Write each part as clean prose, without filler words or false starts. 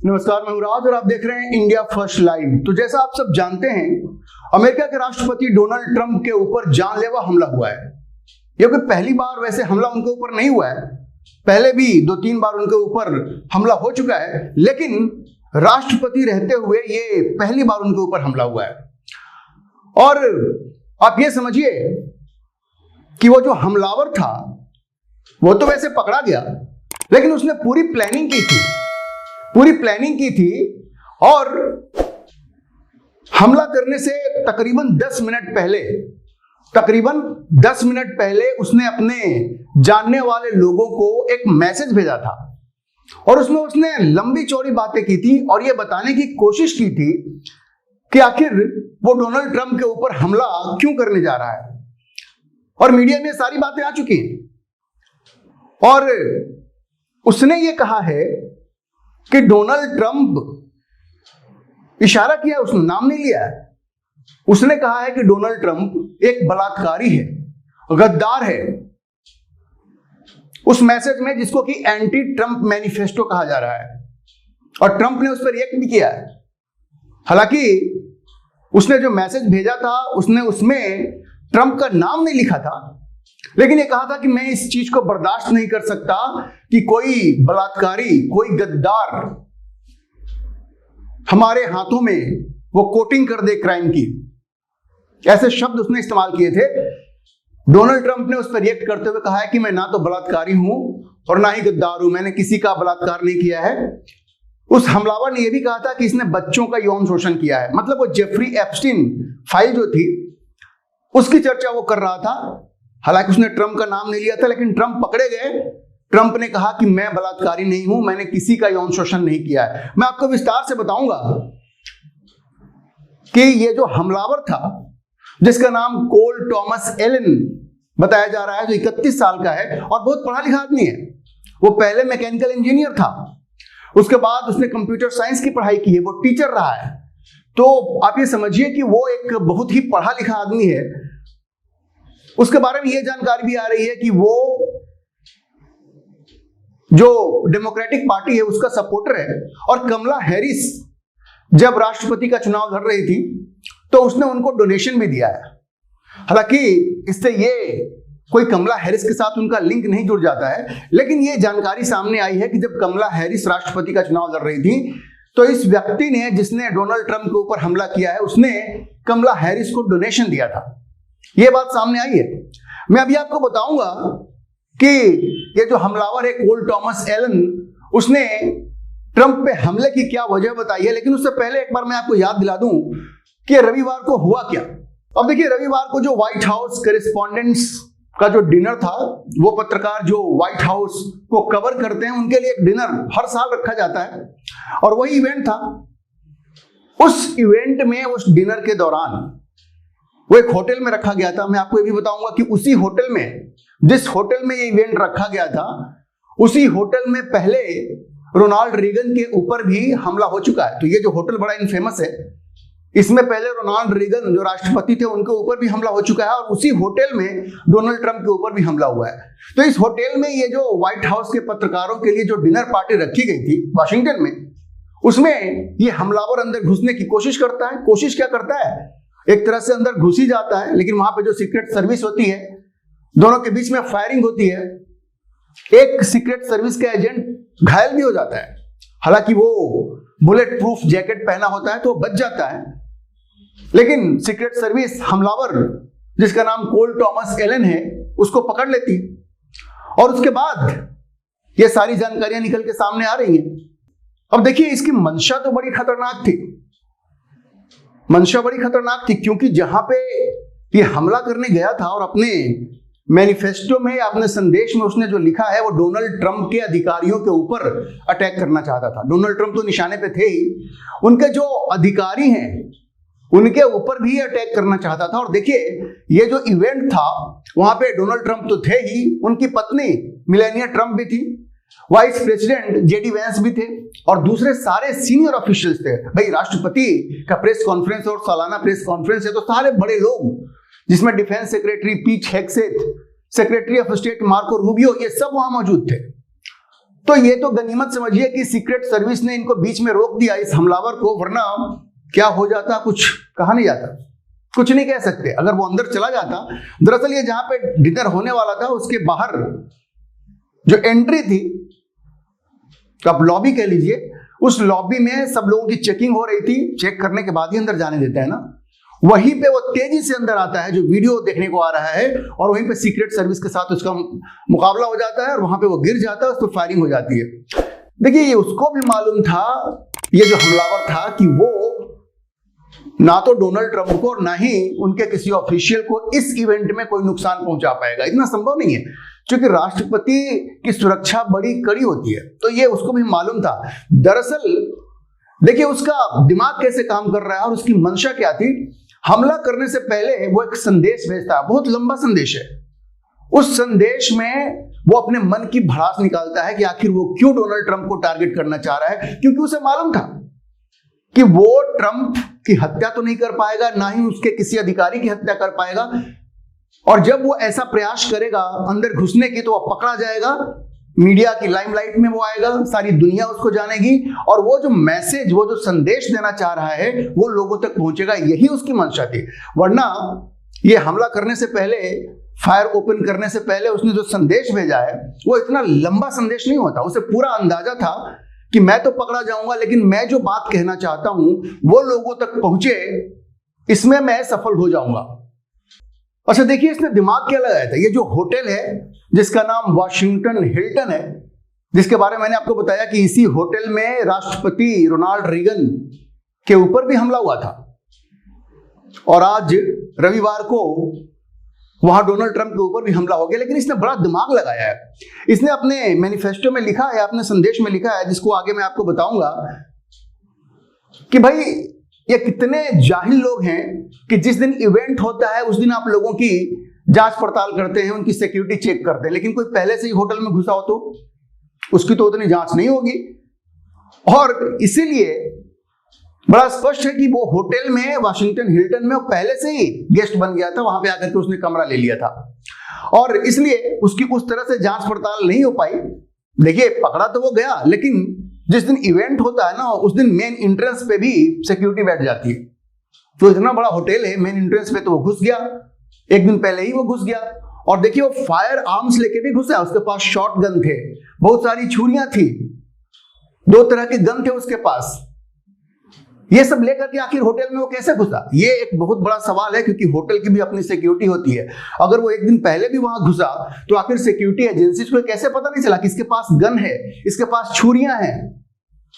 नमस्कार, मैं राज और आप देख रहे हैं इंडिया फर्स्ट लाइव। तो जैसा आप सब जानते हैं, अमेरिका के राष्ट्रपति डोनाल्ड ट्रंप के ऊपर जानलेवा हमला हुआ है। यह कोई पहली बार वैसे हमला उनके ऊपर नहीं हुआ है, पहले भी 2-3 बार उनके ऊपर हमला हो चुका है, लेकिन राष्ट्रपति रहते हुए ये पहली बार उनके ऊपर हमला हुआ है। और आप ये समझिए कि वो जो हमलावर था वो तो वैसे पकड़ा गया, लेकिन उसने पूरी प्लानिंग की थी और हमला करने से तकरीबन 10 मिनट पहले उसने अपने जानने वाले लोगों को एक मैसेज भेजा था और उसमें उसने लंबी चौड़ी बातें की थी और यह बताने की कोशिश की थी कि आखिर वो डोनाल्ड ट्रंप के ऊपर हमला क्यों करने जा रहा है। और मीडिया में सारी बातें आ चुकी हैं और उसने ये कहा है कि डोनाल्ड ट्रंप, इशारा किया, उसने नाम नहीं लिया है, उसने कहा है कि डोनाल्ड ट्रंप एक बलात्कारी है, गद्दार है। उस मैसेज में, जिसको कि एंटी ट्रंप मैनिफेस्टो कहा जा रहा है, और ट्रंप ने उस पर रिएक्ट भी किया है। हालांकि उसने जो मैसेज भेजा था उसने उसमें ट्रंप का नाम नहीं लिखा था, लेकिन ये कहा था कि मैं इस चीज को बर्दाश्त नहीं कर सकता कि कोई बलात्कारी, कोई गद्दार हमारे हाथों में वो कोटिंग कर दे क्राइम की। ऐसे शब्द उसने इस्तेमाल किए थे। डोनाल्ड ट्रंप ने उस पर रिएक्ट करते हुए कहा है कि मैं ना तो बलात्कारी हूं और ना ही गद्दार हूं, मैंने किसी का बलात्कार नहीं किया है। उस हमलावर ने यह भी कहा था कि इसने बच्चों का यौन शोषण किया है। मतलब वो जेफरी एप्स्टीन फाइल जो थी उसकी चर्चा वो कर रहा था। हालांकि उसने ट्रंप का नाम नहीं लिया था, लेकिन ट्रंप पकड़े गए। ट्रंप ने कहा कि मैं बलात्कारी नहीं हूं, मैंने किसी का यौन शोषण नहीं किया है। मैं आपको विस्तार से बताऊंगा कि ये जो हमलावर था, जिसका नाम कोल टॉमस एलन बताया जा रहा है, जो 31 साल का है और बहुत पढ़ा लिखा आदमी है। वो पहले मैकेनिकल इंजीनियर था, उसके बाद उसने कंप्यूटर साइंस की पढ़ाई की है, वो टीचर रहा है। तो आप ये समझिए कि वो एक बहुत ही पढ़ा लिखा आदमी है। उसके बारे में यह जानकारी भी आ रही है कि वो जो डेमोक्रेटिक पार्टी है उसका सपोर्टर है, और कमला हैरिस जब राष्ट्रपति का चुनाव लड़ रही थी तो उसने उनको डोनेशन भी दिया है। हालांकि इससे ये कोई कमला हैरिस के साथ उनका लिंक नहीं जुड़ जाता है, लेकिन ये जानकारी सामने आई है कि जब कमला हैरिस राष्ट्रपति का चुनाव लड़ रही थी तो इस व्यक्ति ने, जिसने डोनाल्ड ट्रंप के ऊपर हमला किया है, उसने कमला हैरिस को डोनेशन दिया था। यह बात सामने आई है। मैं अभी आपको बताऊंगा कि ये जो हमलावर है कोल टॉमस एलन, उसने ट्रंप पे हमले की क्या वजह बताई है। लेकिन उससे पहले एक बार मैं आपको याद दिला दूं कि रविवार को हुआ क्या। अब देखिए, रविवार को जो व्हाइट हाउस करेस्पॉन्डेंट्स का जो डिनर था, वो पत्रकार जो व्हाइट हाउस को कवर करते हैं उनके लिए एक डिनर हर साल रखा जाता है, और वही इवेंट था। उस इवेंट में, उस डिनर के दौरान वो एक होटल में रखा गया था। मैं आपको ये भी बताऊंगा कि उसी होटल में, जिस होटल में ये इवेंट रखा गया था, उसी होटल में पहले रोनाल्ड रीगन के ऊपर भी हमला हो चुका है। तो ये जो होटल बड़ा इनफेमस है, इसमें पहले रोनाल्ड रीगन जो राष्ट्रपति थे उनके ऊपर भी हमला हो चुका है, और उसी होटल में डोनाल्ड ट्रंप के ऊपर भी हमला हुआ है। तो इस होटल में ये जो व्हाइट हाउस के पत्रकारों के लिए जो डिनर पार्टी रखी गई थी वाशिंगटन में, उसमें ये हमलावर अंदर घुसने की कोशिश करता है। कोशिश क्या करता है, एक तरह से अंदर घुस ही जाता है, लेकिन वहां पे जो सीक्रेट सर्विस होती है, दोनों के बीच में फायरिंग होती है। एक सीक्रेट सर्विस का एजेंट घायल भी हो जाता है। हालांकि वो बुलेट प्रूफ जैकेट पहना होता है तो बच जाता है, लेकिन सीक्रेट सर्विस हमलावर, जिसका नाम कोल टॉमस एलन है, उसको पकड़ लेती है। और उसके बाद ये सारी जानकारियां निकल के सामने आ रही हैं। अब देखिए, इसकी मंशा तो बड़ी खतरनाक थी। क्योंकि जहां पे ये हमला करने गया था और अपने मैनिफेस्टो में, अपने संदेश में उसने जो लिखा है, वो डोनाल्ड ट्रंप के अधिकारियों के ऊपर अटैक करना चाहता था। डोनाल्ड ट्रंप तो निशाने पे थे ही, उनके जो अधिकारी हैं उनके ऊपर भी अटैक करना चाहता था। और देखिए, ये जो इवेंट था वहां पे डोनाल्ड ट्रंप तो थे ही, उनकी पत्नी मिलेनिया ट्रंप भी थी, वाइस प्रेसिडेंट जेडी वैंस भी थे, और दूसरे सारे सीनियर ऑफिशियल्स थे। भाई, राष्ट्रपति का प्रेस कॉन्फ्रेंस और सालाना प्रेस कॉन्फ्रेंस है, तो सारे बड़े लोग, जिसमें defence secretary Pete Hegseth, secretary of state Marco Rubio, ये सब वहां मौजूद थे। तो ये तो गनीमत समझिए कि सीक्रेट सर्विस ने इनको बीच में रोक दिया इस हमलावर को, वरना क्या हो जाता कुछ कहा नहीं जाता, कुछ नहीं कह सकते। अगर वो अंदर चला जाता, दरअसल ये जहां पे डिनर होने वाला था उसके बाहर जो एंट्री थी, तो आप लॉबी कह लीजिए, उस लॉबी में सब लोगों की चेकिंग हो रही थी, चेक करने के बाद ही अंदर जाने देता है ना। वहीं पे वो तेजी से अंदर आता है जो वीडियो देखने को आ रहा है, और वहीं पे सीक्रेट सर्विस के साथ उसका मुकाबला हो जाता है और वहां पे वो गिर जाता है, उस पर फायरिंग हो जाती है। देखिए ये उसको भी मालूम था, ये जो हमलावर था, कि वो ना तो डोनाल्ड ट्रंप को और ना ही उनके किसी ऑफिशियल को इस इवेंट में कोई नुकसान पहुंचा पाएगा, इतना संभव नहीं है, क्योंकि राष्ट्रपति की सुरक्षा बड़ी कड़ी होती है। तो ये उसको भी मालूम था। दरअसल देखिए उसका दिमाग कैसे काम कर रहा है और उसकी मंशा क्या थी। हमला करने से पहले वो एक संदेश भेजता है, बहुत लंबा संदेश है। उस संदेश में वो अपने मन की भड़ास निकालता है कि आखिर वो क्यों डोनाल्ड ट्रंप को टारगेट करना चाह रहा है, क्योंकि उसे मालूम था कि वो ट्रंप की हत्या तो नहीं कर पाएगा, ना ही उसके किसी अधिकारी की हत्या कर पाएगा, और जब वो ऐसा प्रयास करेगा अंदर घुसने की तो वो पकड़ा जाएगा, मीडिया की लाइमलाइट में वो आएगा, सारी दुनिया उसको जानेगी, और वो जो मैसेज, वो जो संदेश देना चाह रहा है वो लोगों तक पहुंचेगा। यही उसकी मंशा थी। वरना ये हमला करने से पहले, फायर ओपन करने से पहले उसने जो संदेश भेजा है वो इतना लंबा संदेश नहीं होता। उसे पूरा अंदाजा था कि मैं तो पकड़ा जाऊंगा, लेकिन मैं जो बात कहना चाहता हूं वो लोगों तक पहुंचे, इसमें मैं सफल हो जाऊंगा। अच्छा देखिए इसने दिमाग क्या लगाया था। ये जो होटल है जिसका नाम वाशिंगटन हिल्टन है, जिसके बारे में मैंने आपको बताया कि इसी होटल में राष्ट्रपति रोनाल्ड रीगन के ऊपर भी हमला हुआ था, और आज रविवार को वहां डोनाल्ड ट्रंप के ऊपर भी हमला हो गया। लेकिन इसने बड़ा दिमाग लगाया है। इसने अपने मैनिफेस्टो में लिखा है, अपने संदेश में लिखा है, जिसको आगे मैं आपको बताऊंगा, कि भाई ये कितने जाहिल लोग हैं कि जिस दिन इवेंट होता है उस दिन आप लोगों की जांच पड़ताल करते हैं, उनकी सिक्योरिटी चेक करते हैं, लेकिन कोई पहले से ही होटल में घुसा हो तो उसकी तो उतनी जांच नहीं होगी। और इसीलिए बड़ा स्पष्ट है कि वो होटल में, वाशिंगटन हिल्टन में पहले से ही गेस्ट बन गया था, वहां पे आकर के उसने कमरा ले लिया था, और इसलिए उसकी उस तरह से जांच पड़ताल नहीं हो पाई। देखिए पकड़ा तो वो गया, लेकिन जिस दिन इवेंट होता है ना उस दिन मेन एंट्रेंस पे भी सिक्योरिटी बैठ जाती है। तो इतना बड़ा होटल है, मेन एंट्रेंस पे तो वो घुस गया, एक दिन पहले ही वो घुस गया। और देखिए वो फायर आर्म्स लेके भी घुसा, उसके पास शॉट गन थे, बहुत सारी छुरियां थी, 2 तरह के गन थे उसके पास। ये सब लेकर के आखिर होटल में वो कैसे घुसा, ये एक बहुत बड़ा सवाल है, क्योंकि होटल की भी अपनी सिक्योरिटी होती है। अगर वो एक दिन पहले भी वहां घुसा तो आखिर सिक्योरिटी एजेंसीज को कैसे पता नहीं चला कि इसके पास गन है, इसके पास छुरियां हैं,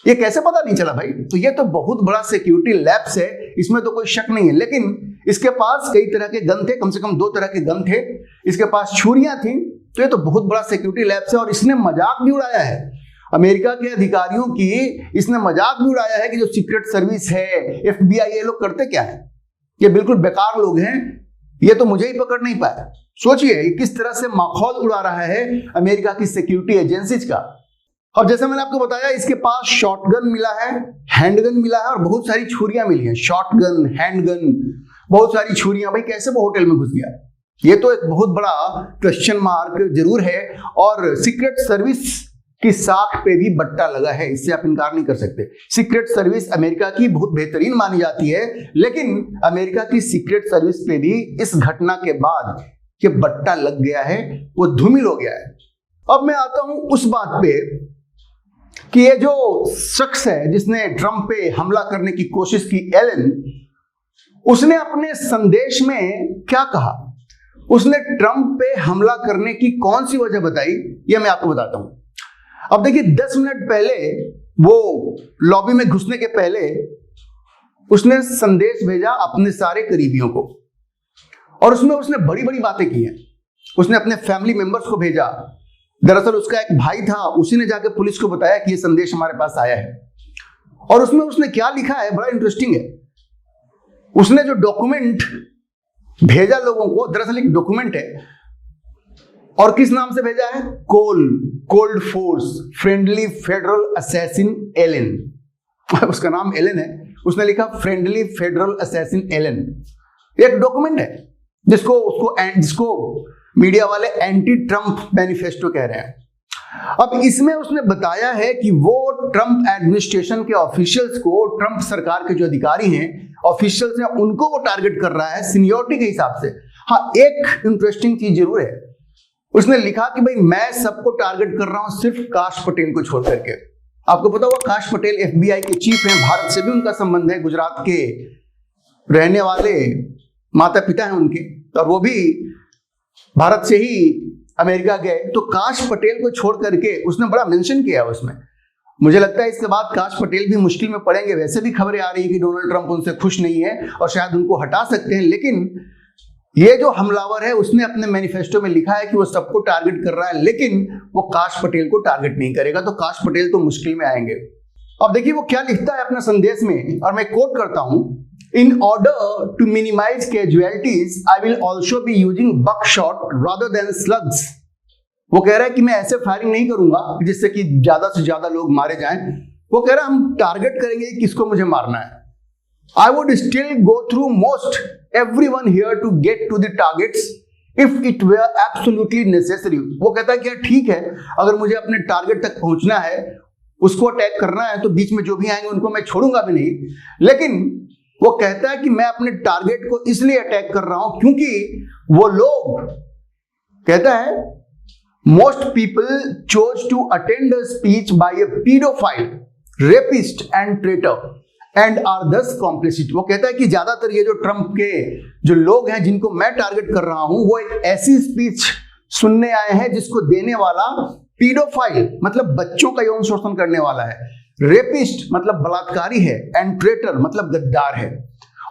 ये कैसे पता नहीं चला भाई। तो ये तो बहुत बड़ा सिक्योरिटी लैप्स है, इसमें तो कोई शक नहीं है। लेकिन इसके पास कई तरह के गन थे, कम से कम 2 तरह के गन थे, इसके पास छुरियां थी, तो ये तो बहुत बड़ा सिक्योरिटी लैप्स है। और इसने मजाक भी उड़ाया है अमेरिका के अधिकारियों की, इसने मजाक भी उड़ाया है कि जो सीक्रेट सर्विस है, FBI, ये लोग करते क्या है, ये बिल्कुल बेकार लोग हैं, ये तो मुझे ही पकड़ नहीं पाया। सोचिए किस तरह से माहौल उड़ा रहा है अमेरिका की सिक्योरिटी एजेंसीज का। और जैसे मैंने आपको बताया, इसके पास शॉटगन मिला है, हैंडगन मिला है, और बहुत सारी छुरियां मिली हैं। शॉटगन, हैंडगन, बहुत सारी छुरियां। भाई कैसे वो होटल में घुस गया, ये तो एक बहुत बड़ा क्वेश्चन मार्क जरूर है। और सीक्रेट सर्विस की साख पे भी बट्टा लगा है, इससे आप इनकार नहीं कर सकते। सीक्रेट सर्विस अमेरिका की बहुत बेहतरीन मानी जाती है, लेकिन अमेरिका की सीक्रेट सर्विस पे भी इस घटना के बाद ये बट्टा लग गया है, वो धूमिल हो गया है। अब मैं आता हूं उस बात पे कि ये जो शख्स है जिसने ट्रंप पे हमला करने की कोशिश की, एलन, उसने अपने संदेश में क्या कहा, उसने ट्रंप पे हमला करने की कौन सी वजह बताई, ये मैं आपको बताता हूं। अब देखिए 10 मिनट पहले, वो लॉबी में घुसने के पहले उसने संदेश भेजा अपने सारे करीबियों को, और उसमें उसने बड़ी बड़ी बातें की हैं। उसने अपने फैमिली मेंबर्स को भेजा। दरअसल उसका एक भाई था, उसी ने जाकर पुलिस को बताया कि ये संदेश हमारे पास आया है। और उसमें उसने क्या लिखा है, बड़ा इंटरेस्टिंग है। उसने जो डॉक्यूमेंट भेजा लोगों को, दरअसल एक डॉक्यूमेंट है, और किस नाम से भेजा है, cold force friendly federal assassin Allen. उसका नाम एलन है, उसने लिखा फ्रेंडली फेडरल असैसिन एलन। एक डॉक्यूमेंट है जिसको मीडिया वाले एंटी ट्रंप मैनिफेस्टो कह रहे हैं। अब इसमें उसने बताया है कि वो ट्रंप एडमिनिस्ट्रेशन के ऑफिशियल्स को, ट्रंप सरकार के जो अधिकारी हैं, ऑफिशियल्स हैं, उनको वो टारगेट कर रहा है सीनियरिटी के हिसाब से। हाँ, एक इंटरेस्टिंग चीज जरूर है, उसने लिखा कि भाई मैं सबको टारगेट कर रहा हूं सिर्फ काश पटेल को छोड़ करके। आपको पता होगा काश पटेल FBI के चीफ हैं, भारत से भी उनका संबंध है, गुजरात के रहने वाले माता पिता हैं उनके, और वो भी भारत से ही अमेरिका गए। तो काश पटेल को छोड़ करके उसने बड़ा मेंशन किया उसमें। मुझे लगता है इसके बाद काश पटेल भी मुश्किल में पड़ेंगे। वैसे भी खबरें आ रही है कि डोनाल्ड ट्रंप उनसे खुश नहीं है और शायद उनको हटा सकते हैं, लेकिन ये जो हमलावर है उसने अपने मैनिफेस्टो में लिखा है कि वो सबको टारगेट कर रहा है, लेकिन वो काश पटेल को टारगेट नहीं करेगा। तो काश पटेल तो मुश्किल में आएंगे। अब देखिए वो क्या लिखता है अपने संदेश में, और मैं कोट करता हूं, in order to minimise casualties I will also be using buckshot rather than slugs. वो कह रहा है कि मैं ऐसे फायरिंग नहीं करूंगा जिससे कि ज्यादा से ज्यादा लोग मारे जाएं। वो कह रहा है हम टारगेट करेंगे किसको मुझे मारना है। I would still go through most everyone here to get to the targets if it were absolutely necessary। वो कहता है कि ठीक है, अगर मुझे अपने टारगेट तक पहुंचना है, उसको अटैक करना है, तो बीच में जो भी आएंगे उनको मैं छोड़ूंगा भी नहीं। लेकिन वो कहता है कि मैं अपने टारगेट को इसलिए अटैक कर रहा हूं क्योंकि वो लोग, कहता है, most people chose to attend a speech by a pedophile, rapist and traitor and are thus complicit। वो कहता है कि ज्यादातर ये जो ट्रंप के जो लोग हैं जिनको मैं टारगेट कर रहा हूं, वो एक ऐसी स्पीच सुनने आए हैं जिसको देने वाला पीडोफाइल मतलब बच्चों का यौन शोषण करने वाला है, रेपिस्ट मतलब बलात्कारी है, एंड ट्रेटर मतलब गद्दार है।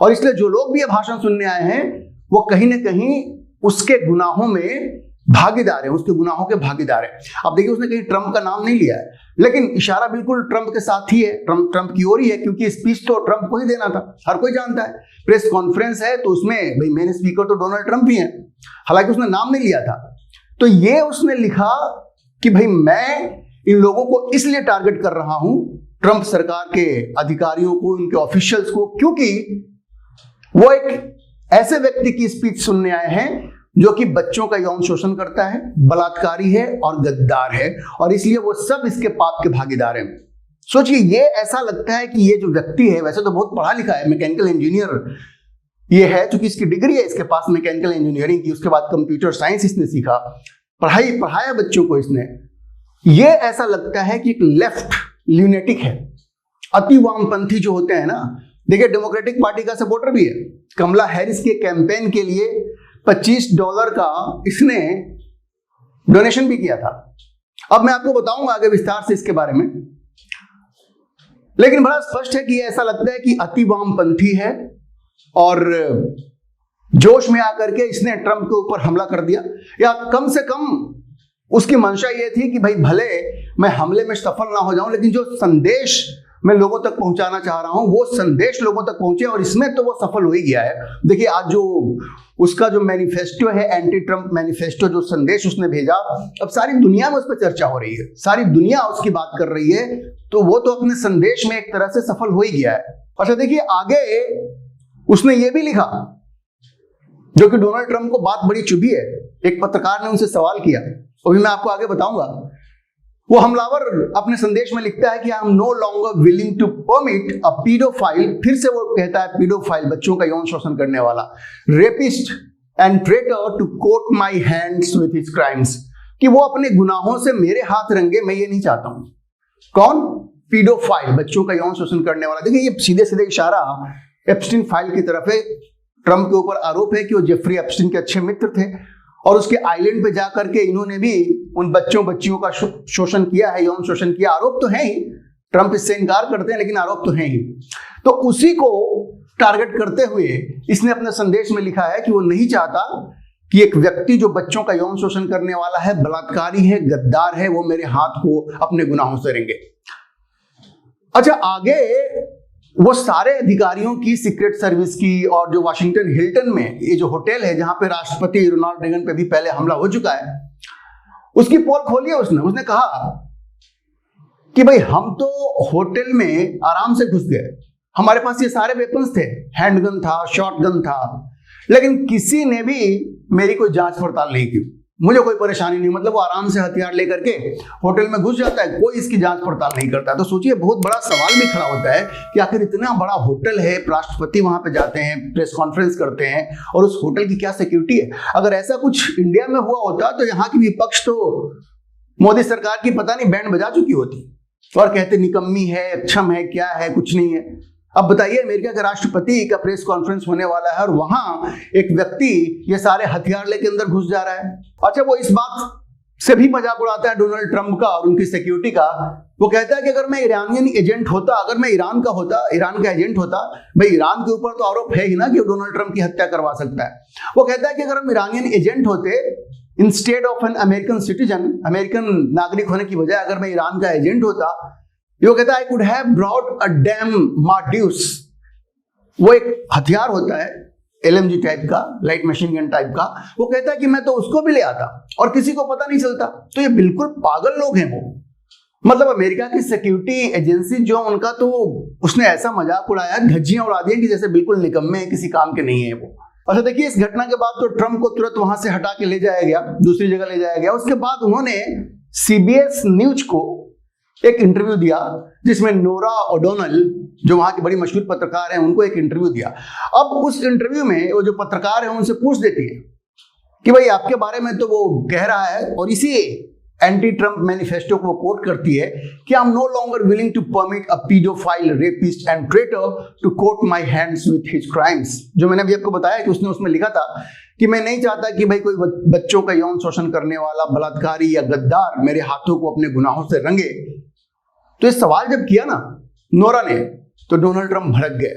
और इसलिए जो लोग भी ये भाषण सुनने आए हैं वो कहीं ना कहीं उसके गुनाहों में भागीदार है, उसके गुनाहों के भागीदार है। अब देखिए उसने कहीं ट्रंप का नाम नहीं लिया है, लेकिन इशारा बिल्कुल ट्रंप के साथ ही है, ट्रंप की ओर ही है, क्योंकि स्पीच तो ट्रंप को ही देना था, हर कोई जानता है। प्रेस कॉन्फ्रेंस है तो उसमें भाई मेन स्पीकर तो डोनाल्ड ट्रंप ही हैं, हालांकि उसने नाम नहीं लिया था। तो ये उसने लिखा कि भाई मैं इन लोगों को इसलिए टारगेट कर रहा हूं, ट्रंप सरकार के अधिकारियों को, उनके ऑफिशियल्स को, क्योंकि वो एक ऐसे व्यक्ति की स्पीच सुनने आए हैं जो कि बच्चों का यौन शोषण करता है, बलात्कारी है और गद्दार है, और इसलिए वो सब इसके पाप के भागीदार हैं। सोचिए, ये ऐसा लगता है कि ये जो व्यक्ति है वैसे तो बहुत पढ़ा लिखा है, मैकेनिकल इंजीनियर ये है, क्योंकि इसकी डिग्री है इसके पास मैकेनिकल इंजीनियरिंग की, उसके बाद कंप्यूटर साइंस इसने सीखा, पढ़ाया बच्चों को इसने। ये ऐसा लगता है कि एक लेफ्ट ल्यूनेटिक है, अति वामपंथी जो होते हैं ना। देखिए डेमोक्रेटिक पार्टी का सपोर्टर भी है, कमला हैरिस के कैंपेन के लिए $25 का इसने डोनेशन भी किया था। अब मैं आपको बताऊंगा आगे विस्तार से इसके बारे में, लेकिन बड़ा स्पष्ट है कि ऐसा लगता है कि अति वामपंथी है और जोश में आकर के इसने ट्रंप के ऊपर हमला कर दिया, या कम से कम उसकी मंशा यह थी कि भाई भले मैं हमले में सफल ना हो जाऊं, लेकिन जो संदेश मैं लोगों तक पहुंचाना चाह रहा हूं वो संदेश लोगों तक पहुंचे, और इसमें तो वो सफल हो ही गया है। देखिए आज जो उसका जो मैनिफेस्टो है, एंटी ट्रंप मैनिफेस्टो, जो संदेश उसने भेजा, अब सारी दुनिया में उस पर चर्चा हो रही है, सारी दुनिया उसकी बात कर रही है, तो वो तो अपने संदेश में एक तरह से सफल हो ही गया है। अच्छा देखिए आगे उसने ये भी लिखा, जो कि डोनाल्ड ट्रंप को बात बड़ी चुभी है। एक पत्रकार ने उनसे सवाल किया, वो भी मैं आपको आगे बताऊंगा। वो हमलावर अपने संदेश में लिखता है कि I am no longer willing to permit a paedophile, फिर से वो कहता है पीडोफाइल, बच्चों का यौन शोषण करने वाला, rapist and traitor to coat my hands with his crimes, कि वो अपने गुनाहों से मेरे हाथ रंगे, मैं ये नहीं चाहता हूं। कौन? पीडोफाइल, बच्चों का यौन शोषण करने वाला। देखिए ये सीधे सीधे इशारा एप्स्टीन फाइल की तरफ है। ट्रंप के ऊपर आरोप है कि वो जेफरी एप्स्टीन के अच्छे मित्र थे, और उसके आइलैंड पे जाकर के इन्होंने भी उन बच्चियों का शोषण किया है, यौन शोषण किया। आरोप तो है ही, ट्रंप इससे इनकार करते हैं, लेकिन आरोप तो है ही। तो उसी को टारगेट करते हुए इसने अपने संदेश में लिखा है कि वो नहीं चाहता कि एक व्यक्ति जो बच्चों का यौन शोषण करने वाला है, बलात्कारी है, गद्दार है, वो मेरे हाथ को अपने गुनाहों से रेंगे। अच्छा आगे वो सारे अधिकारियों की, सीक्रेट सर्विस की, और जो वाशिंगटन हिल्टन में ये जो होटल है जहां पे राष्ट्रपति रोनाल्ड रेगन पे भी पहले हमला हो चुका है, उसकी पोल खोली है उसने कहा कि भाई हम तो होटल में आराम से घुस गए, हमारे पास ये सारे वेपन्स थे, हैंडगन था, शॉटगन था, लेकिन किसी ने भी मेरी कोई जांच पड़ताल नहीं की। मुझे कोई परेशानी नहीं। मतलब वो आराम से हथियार लेकर के होटल में घुस जाता है, कोई इसकी जांच पड़ताल नहीं करता। तो सोचिए, बहुत बड़ा सवाल भी खड़ा होता है कि आखिर इतना बड़ा होटल है, राष्ट्रपति वहां पे जाते हैं, प्रेस कॉन्फ्रेंस करते हैं, और उस होटल की क्या सिक्योरिटी है। अगर ऐसा कुछ इंडिया में हुआ होता तो यहाँ की विपक्ष तो मोदी सरकार की पता नहीं बैंड बजा चुकी होती और कहते निकम्मी है, अक्षम है, क्या है, कुछ नहीं है। अब बताइए, अमेरिका के राष्ट्रपति का प्रेस कॉन्फ्रेंस होने वाला है और वहां एक व्यक्ति ये सारे हथियार लेके अंदर घुस जा रहा है। अच्छा, वो इस बात से भी मजाक उड़ाता है डोनाल्ड ट्रंप का और उनकी सिक्योरिटी का। वो कहता है कि अगर मैं ईरानियन एजेंट होता, अगर मैं ईरान का एजेंट होता, भाई ईरान के ऊपर तो आरोप है ही ना कि वो डोनाल्ड ट्रंप की हत्या करवा सकता है। वो कहता है कि अगर हम ईरानियन एजेंट होते instead of an American citizen, American नागरिक होने की बजाय अगर मैं ईरान का एजेंट होता, वो कहता है I could have brought a damn मार्ड्यूस। वो एक हथियार होता है LMG टाइप का, लाइट मशीन गन टाइप का। वो कहता है कि मैं तो उसको भी ले आता और किसी को पता नहीं चलता। तो ये बिल्कुल पागल लोग हैं वो। मतलब अमेरिका की सिक्योरिटी एजेंसी जो उनका, तो उसने ऐसा मजाक उड़ाया, धज्जियां उड़ा दी कि जैसे बिल्कुल निकम्मे हैं, किसी काम के नहीं है वो। अच्छा देखिए, इस घटना के बाद तो ट्रंप को तुरंत वहां से हटा के ले जाया गया, दूसरी जगह ले जाया गया। उसके बाद उन्होंने CBS न्यूज को एक इंटरव्यू दिया जिसमें नोरा ओडोनल, जो वहां की बड़ी मशहूर पत्रकार हैं, उनको एक इंटरव्यू दिया। अब उस इंटरव्यू में वो जो पत्रकार है उनसे पूछ देती है कि भाई आपके बारे में तो वो कह रहा है, और इसी एंटी ट्रंप मैनिफेस्टो को कोट करती है कि I am no longer willing to permit a paedophile, rapist and traitor to coat my hands with his crimes. जो मैंने अभी आपको बताया कि उसने उसमें लिखा था कि मैं नहीं चाहता कि भाई कोई बच्चों का यौन शोषण करने वाला बलात्कारी या गद्दार मेरे हाथों को अपने गुनाहों से रंगे। तो ये सवाल जब किया ना नोरा ने, तो डोनाल्ड ट्रंप भड़क गए,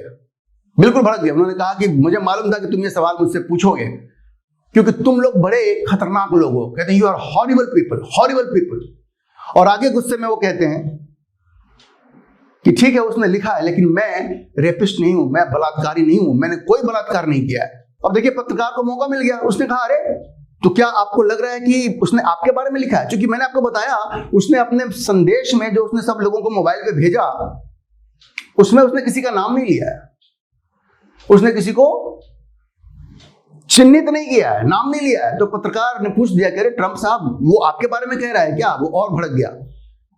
बिल्कुल भड़क गए। उन्होंने कहा कि मुझे मालूम था कि तुम ये सवाल मुझसे पूछोगे, क्योंकि तुम लोग बड़े खतरनाक लोग हो। कहते हैं you are horrible people, horrible people. और आगे गुस्से में वो कहते हैं कि ठीक है उसने लिखा है, लेकिन मैं रेपिस्ट नहीं हूं, मैं बलात्कारी नहीं हूं, मैंने कोई बलात्कार नहीं किया है। अब देखिए, पत्रकार को मौका मिल गया, उसने कहा अरे तो क्या आपको लग रहा है कि उसने आपके बारे में लिखा है? क्योंकि मैंने आपको बताया, उसने अपने संदेश में जो उसने सब लोगों को मोबाइल पे भेजा, उसमें उसने किसी का नाम नहीं लिया है, उसने किसी को चिन्हित नहीं किया है, नाम नहीं लिया है। तो पत्रकार ने पूछ दिया कि अरे ट्रंप साहब, वो आपके बारे में कह रहा है क्या? वो और भड़क गया,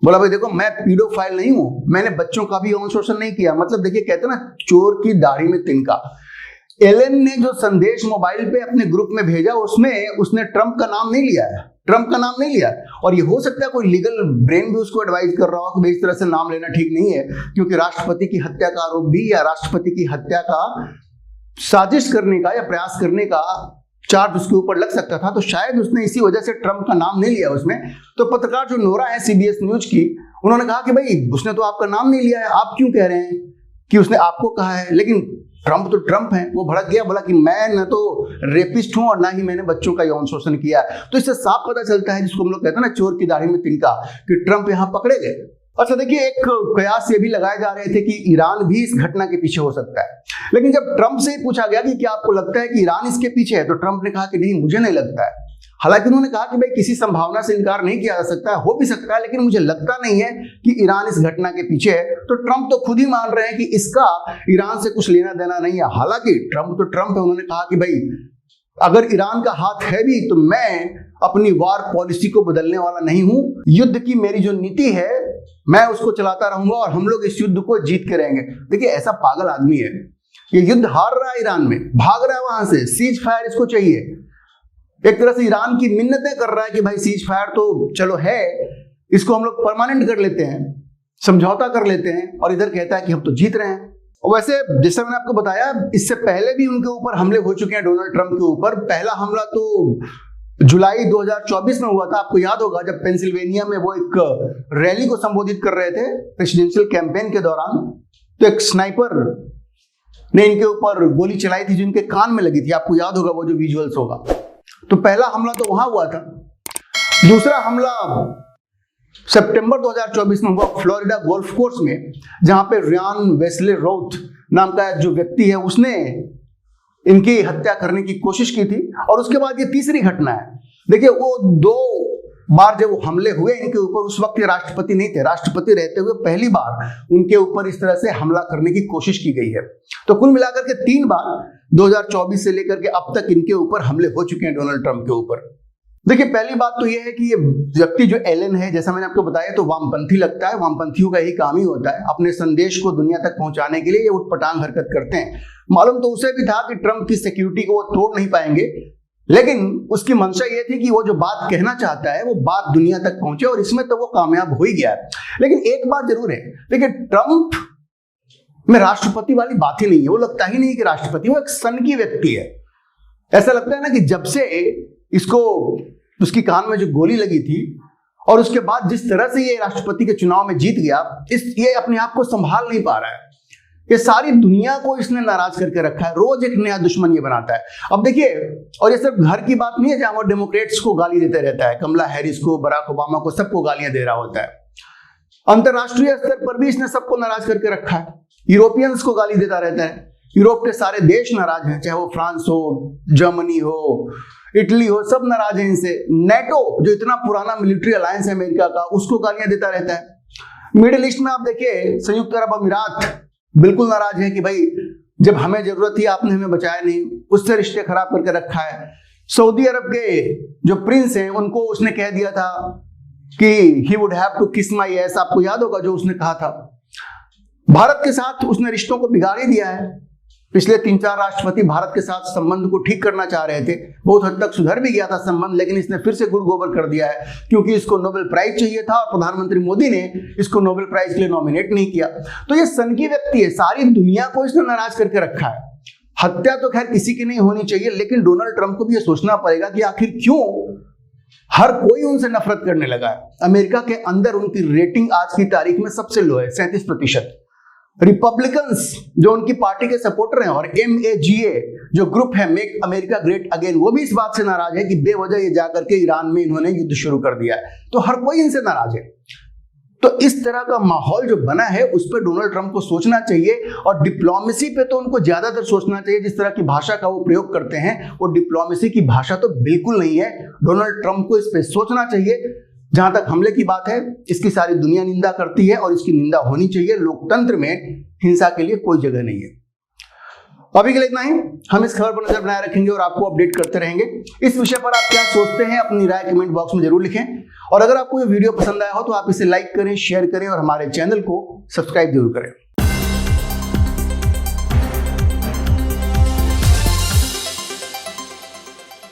बोला भाई देखो, मैं पीडोफाइल नहीं हूं, मैंने बच्चों का भी यौन शोषण नहीं किया। मतलब देखिए, कहते ना चोर की दाढ़ी में तिनका। एलन ने जो संदेश मोबाइल पे अपने ग्रुप में भेजा, उसमें उसने ट्रंप का नाम नहीं लिया है, ट्रंप का नाम नहीं लिया। और ये हो सकता है कोई लीगल ब्रेन भी उसको एडवाइस कर रहा हो कि भाई इस तरह से नाम लेना ठीक नहीं है, क्योंकि राष्ट्रपति की हत्या का आरोप भी, या राष्ट्रपति की हत्या का साजिश करने का या प्रयास करने का चार्ज उसके ऊपर लग सकता था। तो शायद उसने इसी वजह से ट्रंप का नाम नहीं लिया उसमें। तो पत्रकार जो नोरा है CBS न्यूज की, उन्होंने कहा कि भाई उसने तो आपका नाम नहीं लिया है, आप क्यों कह रहे हैं कि उसने आपको कहा है? लेकिन ट्रंप तो ट्रंप है, वो भड़क गया, बोला कि मैं न तो रेपिस्ट हूं और ना ही मैंने बच्चों का यौन शोषण किया। तो इससे साफ पता चलता है, जिसको हम लोग कहते हैं ना चोर की दाढ़ी में तिनका, कि ट्रंप यहां पकड़े गए। अच्छा देखिए, एक कयास ये भी लगाए जा रहे थे कि ईरान भी इस घटना के पीछे हो सकता है। लेकिन जब ट्रंप से पूछा गया कि क्या आपको लगता है कि ईरान इसके पीछे है, तो ट्रंप ने कहा कि नहीं, मुझे नहीं लगता है। हालांकि उन्होंने कहा कि भाई किसी संभावना से इनकार नहीं किया जा सकता है, हो भी सकता है, लेकिन मुझे लगता नहीं है कि ईरान इस घटना के पीछे है। तो ट्रंप तो खुद ही मान रहे हैं कि इसका ईरान से कुछ लेना देना नहीं है। हालांकि ट्रंप तो ट्रंप है, उन्होंने कहा कि भाई अगर ईरान का हाथ है भी, तो मैं अपनी वार पॉलिसी को बदलने वाला नहीं हूं। युद्ध की मेरी जो नीति है, मैं उसको चलाता रहूंगा और हम लोग इस युद्ध को जीत के रहेंगे। देखिए, ऐसा पागल आदमी है, ये युद्ध हार रहा है ईरान में, भाग रहा है वहां से, सीज फायर इसको चाहिए। एक तरह से ईरान की मिन्नतें कर रहा है कि भाई सीज फायर तो चलो है, इसको हम लोग परमानेंट कर लेते हैं, समझौता कर लेते हैं, और इधर कहता है कि हम तो जीत रहे हैं। और वैसे जैसे मैंने आपको बताया, इससे पहले भी उनके ऊपर हमले हो चुके हैं, डोनाल्ड ट्रंप के ऊपर। पहला हमला तो जुलाई 2024 में हुआ था, आपको याद होगा, जब पेंसिल्वेनिया में वो एक रैली को संबोधित कर रहे थे प्रेसिडेंशियल कैंपेन के दौरान, तो एक स्नाइपर ने इनके ऊपर गोली चलाई थी जो इनके कान में लगी थी। आपको याद होगा वो जो विजुअल्स होगा। तो पहला हमला तो वहां हुआ था। दूसरा हमला सितंबर 2024 में हुआ फ्लोरिडा गोल्फ कोर्स में, जहां पे रियान वेस्ले रोथ नाम का जो व्यक्ति है, उसने इनकी हत्या करने की कोशिश की थी। और उसके बाद ये तीसरी घटना है। देखिए, वो 2 बार जब वो हमले हुए इनके ऊपर, उस वक्त ये राष्ट्रपति नहीं थे, राष्ट्रपति रहते हुए पहली बार उनके ऊपर इस तरह से हमला करने की कोशिश की गई है। तो कुल मिलाकर के 3 बार 2024 से लेकर के अब तक इनके ऊपर हमले हो चुके हैं डोनाल्ड ट्रंप के ऊपर। देखिए, पहली बात तो यह है कि ये व्यक्ति जो एलन है, जैसा मैंने आपको बताया, तो वामपंथी लगता है। वामपंथियों का यही काम ही होता है, अपने संदेश को दुनिया तक पहुंचाने के लिए ये उटपटांग हरकत करते हैं। मालूम तो उसे भी था कि ट्रंप की सिक्योरिटी को वो तोड़ नहीं पाएंगे, लेकिन उसकी मंशा ये थी कि वो जो बात कहना चाहता है वो बात दुनिया तक पहुंचे, और इसमें तो वो कामयाब हो ही गया है। लेकिन एक बात जरूर है, देखिए, ट्रंप में राष्ट्रपति वाली बात ही नहीं है। वो लगता ही नहीं कि राष्ट्रपति, वो एक सनकी व्यक्ति है। ऐसा लगता है ना कि जब से इसको उसकी कान में जो गोली लगी थी और उसके बाद जिस तरह से ये राष्ट्रपति के चुनाव में जीत गया, ये अपने आप को संभाल नहीं पा रहा है। ये सारी दुनिया को इसने नाराज करके रखा है, रोज एक नया दुश्मन ये बनाता है। अब देखिए, और ये सिर्फ घर की बात नहीं है जहां वो डेमोक्रेट्स को गाली देते रहता है, कमला हैरिस को, बराक ओबामा को, सबको गालियां दे रहा होता है। अंतरराष्ट्रीय स्तर पर भी इसने सबको नाराज करके रखा है। यूरोपियंस को गाली देता रहता है। यूरोप के सारे देश नाराज हैं, चाहे वो फ्रांस हो, जर्मनी हो, इटली हो, सब नाराज हैं इनसे। नेटो जो इतना पुराना मिलिट्री अलायंस है अमेरिका का, उसको गालियां देता रहता है। मिडिल ईस्ट में आप देखिए, संयुक्त अरब अमीरात बिल्कुल नाराज है कि भाई जब हमें जरूरत थी आपने हमें बचाया नहीं, उससे रिश्ते खराब करके रखा है। सऊदी अरब के जो प्रिंस हैं उनको उसने कह दिया था कि ही वुड हैव टू किस माई एस, आपको याद होगा जो उसने कहा था। भारत के साथ उसने रिश्तों को बिगाड़ ही दिया है। पिछले 3-4 राष्ट्रपति भारत के साथ संबंध को ठीक करना चाह रहे थे, बहुत हद तक सुधर भी गया था संबंध, लेकिन इसने फिर से गुड़ गोबर कर दिया है, क्योंकि इसको नोबेल प्राइज चाहिए था और प्रधानमंत्री मोदी ने इसको नोबेल प्राइज के लिए नॉमिनेट नहीं किया। तो ये सनकी व्यक्ति है, सारी दुनिया को इसने नाराज करके रखा है। हत्या तो खैर किसी की नहीं होनी चाहिए, लेकिन डोनाल्ड ट्रंप को भी ये सोचना पड़ेगा कि आखिर क्यों हर कोई उनसे नफरत करने लगा है। अमेरिका के अंदर उनकी रेटिंग आज की तारीख में सबसे लो है, 37%। रिपब्लिकन्स जो उनकी पार्टी के सपोर्टर हैं और MAGA जो ग्रुप है, मेक अमेरिका ग्रेट अगेन, वो भी इस बात से नाराज है कि बेवजह ये जाकर के ईरान में इन्होंने युद्ध शुरू कर दिया है। तो हर कोई इनसे नाराज है। तो इस तरह का माहौल जो बना है उस पर डोनाल्ड ट्रंप को सोचना चाहिए, और डिप्लोमेसी पे तो उनको ज्यादातर सोचना चाहिए। जिस तरह की भाषा का वो प्रयोग करते हैं वो डिप्लोमेसी की भाषा तो बिल्कुल नहीं है। डोनाल्ड ट्रंप को इस पे सोचना चाहिए। जहां तक हमले की बात है, इसकी सारी दुनिया निंदा करती है और इसकी निंदा होनी चाहिए। लोकतंत्र में हिंसा के लिए कोई जगह नहीं है। अभी के लिए इतना ही। हम इस खबर पर नजर बनाए रखेंगे और आपको अपडेट करते रहेंगे। इस विषय पर आप क्या सोचते हैं, अपनी राय कमेंट बॉक्स में जरूर लिखें। और अगर आपको ये वीडियो पसंद आया हो तो आप इसे लाइक करें, शेयर करें और हमारे चैनल को सब्सक्राइब जरूर करें।